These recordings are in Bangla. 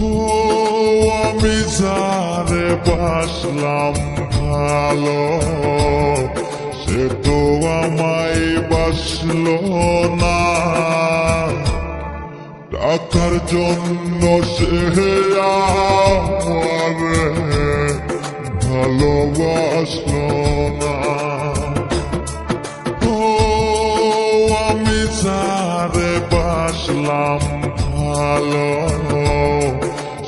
ও আমি যারে বাসলাম ভালো, সে তো আমায় বাসলো না। টাকার জন্য সে আমারে ভালোবাসলো না। ও আমি যারে বাসলাম ভালো,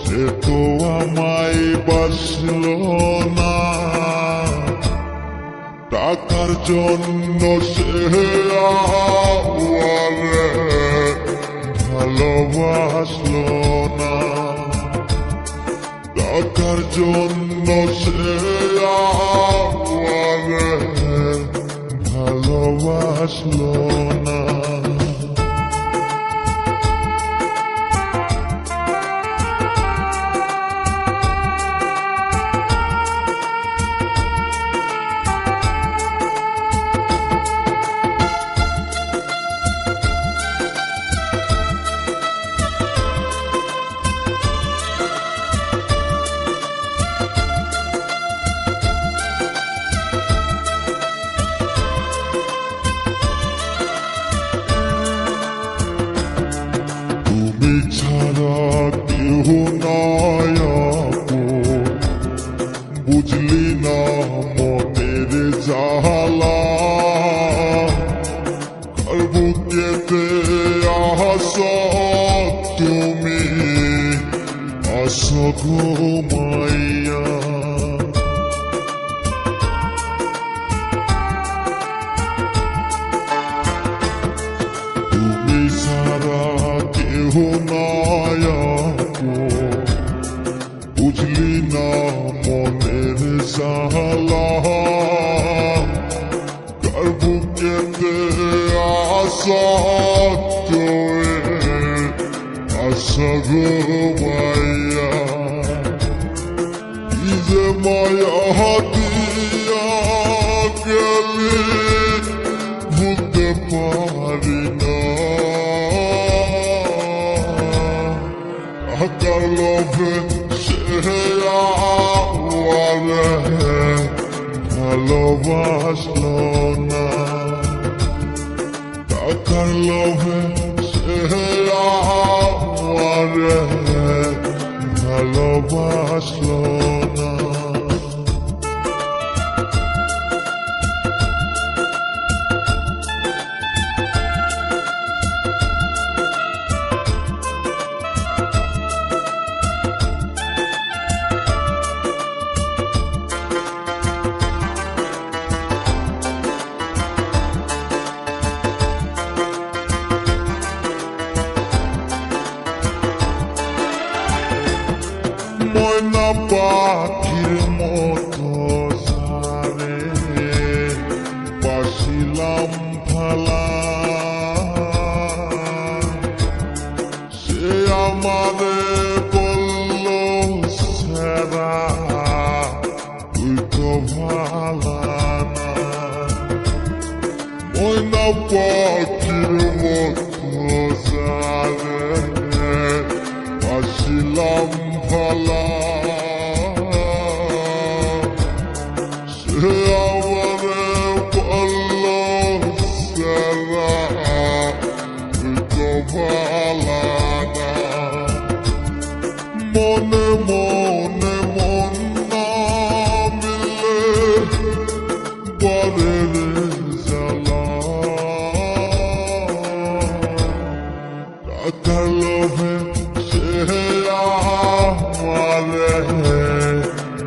সে তো আমায় বাসলো না। টাকার জন্য সে আমারে ভালোবাসলো না। টাকার জন্য সে আমারে ভালোবাসলো না। তুমি ছাড়া কেহ নয় আপন, বুঝলি না মনের জ্বালা। কার বুকেতে আস তুমি, আস ঘুমাইয়া। তুমি ছাড়া কেহ নয় আপন, বুঝলি না মনের জ্বালা। কার বুকেতে আশা তোরে, আশা ঘুমাইয়া। কি যে মায়া দিয়া গেলি বুঝতে পারি না। টাকার লোভে সে আমারে ভালোবাসলো না। টাকার লোভে সে আমারে ভালোবাসলো না। ময়না পাখির মতো যারে বাসিলাম ফালা, সে আমারে বলল সেরা তুই তো ভালা না। ময়না পাখির মতো যারে বাসিলাম ফালা, সে আমারে বলল সেরা তুই তো ভালা না। মনে মনে মন না মিলে বরের জ্বালা। টাকার লোভে সে আমারে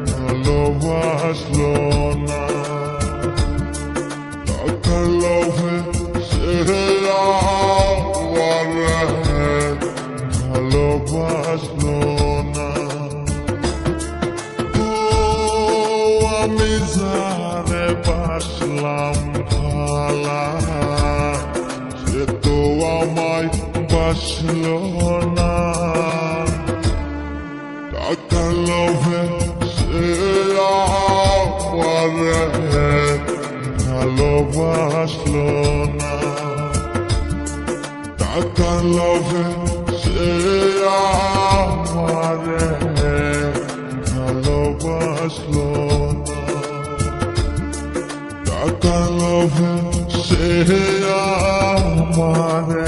ভালোবাসলো না। টাকার লোভে সে আমারে ভালোবাসলো না। ও আমি যারে বাসলাম ভালা, সে তো আমায় বাসলো না। টাকার লোভে সে আমারে ভালোবাসলো না। টাকার লোভে সে আমারে ভালোবাসলো না। টাকা লোভে সে আমারে